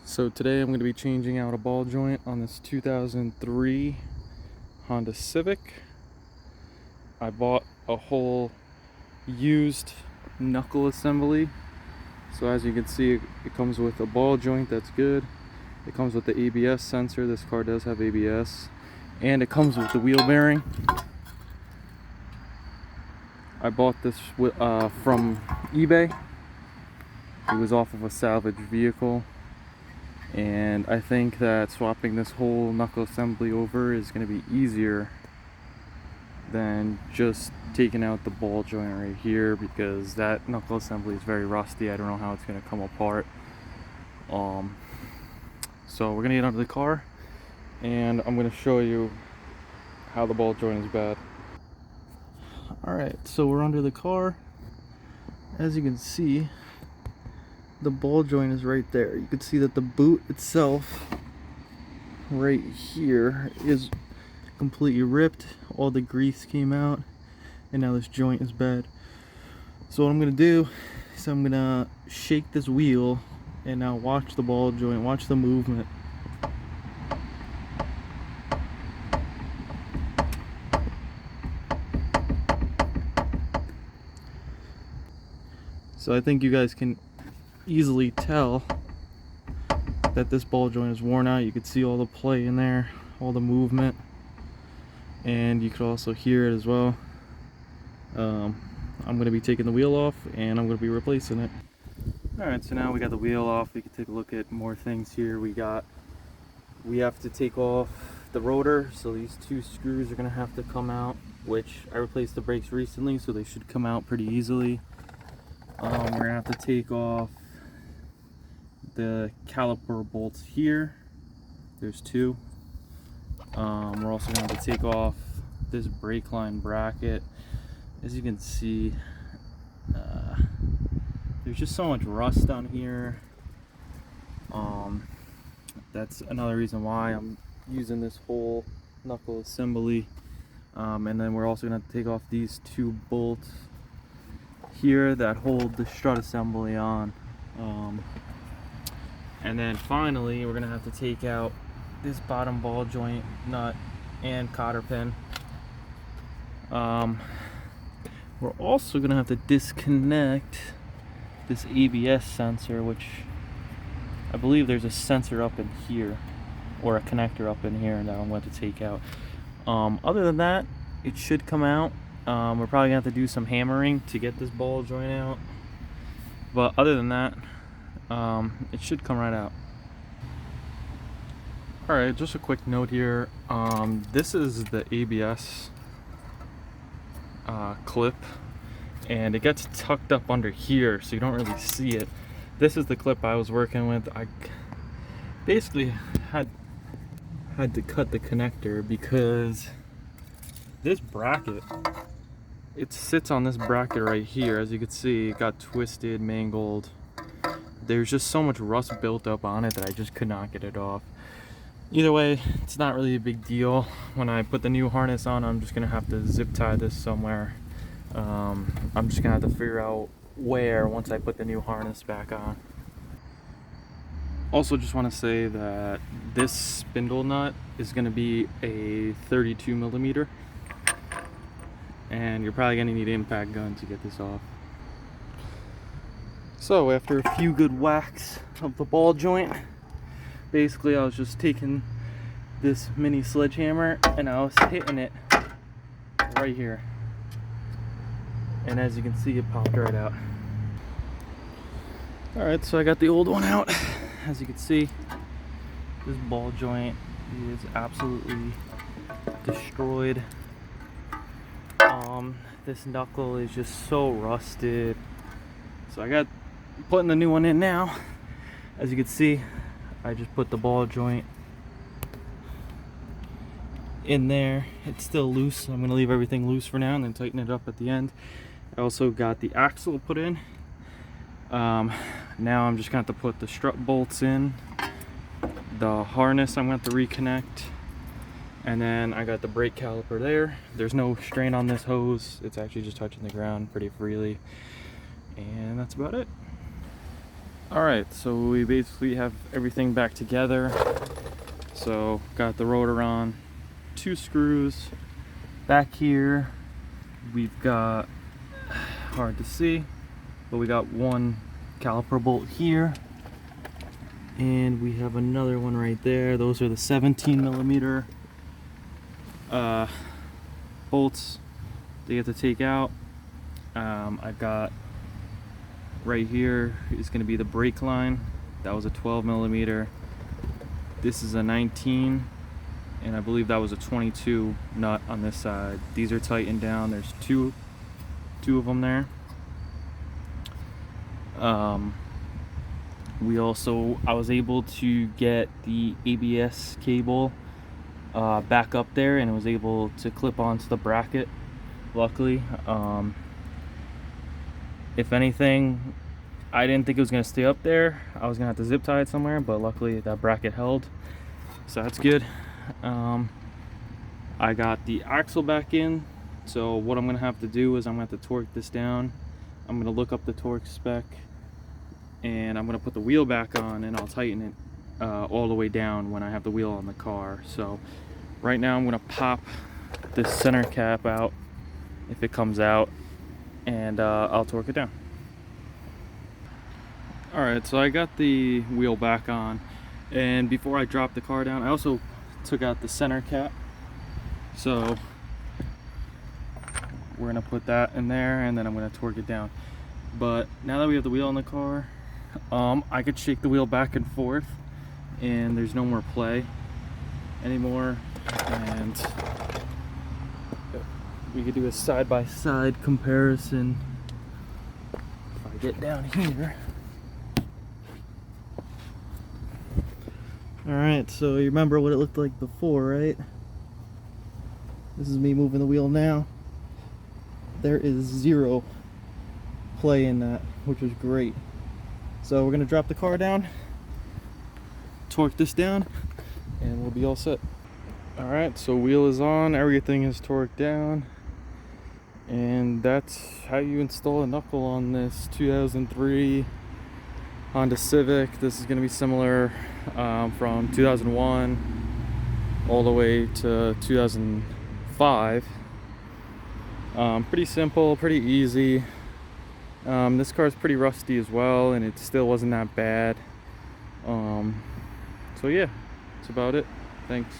So today I'm going to be changing out a ball joint on this 2003 Honda Civic. I bought a whole used knuckle assembly. So as you can see, it comes with a ball joint that's good. It comes with the ABS sensor. This car does have ABS. And it comes with the wheel bearing. I bought this from eBay. It was off of a salvage vehicle. And I think that swapping this whole knuckle assembly over is going to be easier than just taking out the ball joint right here, because that knuckle assembly is very rusty. I don't know how it's going to come apart. So we're going to get under the car and I'm going to show you how the ball joint is bad. Alright, so we're under the car. As you can see, the ball joint is right there. You can see that the boot itself right here is completely ripped. All the grease came out and now this joint is bad. So what I'm gonna do is I'm gonna shake this wheel and now watch the ball joint, watch the movement. So I think you guys can easily tell that this ball joint is worn out. You can see all the play in there, all the movement, and you can also hear it as well. I'm going to be taking the wheel off and I'm going to be replacing it. Alright, so now we got the wheel off. We can take a look at more things here. We have to take off the rotor, so these two screws are going to have to come out, which I replaced the brakes recently, so they should come out pretty easily. We're going to have to take off the caliper bolts here. There's two. We're also going to have to take off this brake line bracket. As you can see, there's just so much rust on here. That's another reason why I'm using this whole knuckle assembly. And then we're also going to have to take off these two bolts here that hold the strut assembly on. And then finally we're gonna have to take out this bottom ball joint nut and cotter pin. We're also gonna have to disconnect this ABS sensor, which I believe there's a sensor up in here, or a connector up in here that I'm going to take out. Other than that, it should come out. We're probably gonna have to do some hammering to get this ball joint out, but other than that, it should come right out. Alright, just a quick note here. This is the ABS clip, and it gets tucked up under here, so you don't really see it. This is the clip I was working with. I basically had to cut the connector because this bracket, it sits on this bracket right here. As you can see, it got twisted, mangled. There's just so much rust built up on it that I just could not get it off. Either way, it's not really a big deal. When I put the new harness on, I'm just gonna have to zip tie this somewhere. I'm just gonna have to figure out where once I put the new harness back on. Also, just want to say that this spindle nut is gonna be a 32 millimeter. And you're probably gonna need an impact gun to get this off. So after a few good whacks of the ball joint, basically I was just taking this mini sledgehammer and I was hitting it right here. And as you can see, it popped right out. Alright, so I got the old one out. As you can see, this ball joint is absolutely destroyed. This knuckle is just so rusted. So I got putting the new one in now. As you can see, I just put the ball joint in there. It's still loose, so I'm going to leave everything loose for now and then tighten it up at the end. I also got the axle put in. Now I'm just going to have to put the strut bolts in. The harness I'm going to have to reconnect. And then I got the brake caliper there. There's no strain on this hose. It's actually just touching the ground pretty freely. And that's about it. Alright, so we basically have everything back together. So got the rotor on, 2 screws. Back here we've got, hard to see, but we got 1 caliper bolt here, and we have another one right there. Those are the 17mm bolts that you have to take out. I've got right here is going to be the brake line. That was a 12mm. This is a 19, and I believe that was a 22 nut on this side. These are tightened down. There's two of them there. I was able to get the ABS cable back up there, and it was able to clip onto the bracket, luckily. If anything, I didn't think it was going to stay up there. I was going to have to zip tie it somewhere, but luckily that bracket held, so that's good. I got the axle back in, so what I'm going to have to do is I'm going to have to torque this down. I'm going to look up the torque spec, and I'm going to put the wheel back on, and I'll tighten it all the way down when I have the wheel on the car. So right now I'm going to pop this center cap out if it comes out, and I'll torque it down. Alright, so I got the wheel back on, and before I dropped the car down, I also took out the center cap. So we're going to put that in there, and then I'm going to torque it down. But now that we have the wheel on the car, I could shake the wheel back and forth, and there's no more play anymore, and we could do a side-by-side comparison. If I get down here. Alright, so you remember what it looked like before, right? This is me moving the wheel now. There is 0 play in that, which was great. So we're going to drop the car down, torque this down, and we'll be all set. Alright, so wheel is on, everything is torqued down, and that's how you install a knuckle on this 2003 Honda Civic. This is going to be similar from 2001 all the way to 2005. Pretty simple, pretty easy. This car is pretty rusty as well, and it still wasn't that bad. So yeah, that's about it. Thanks.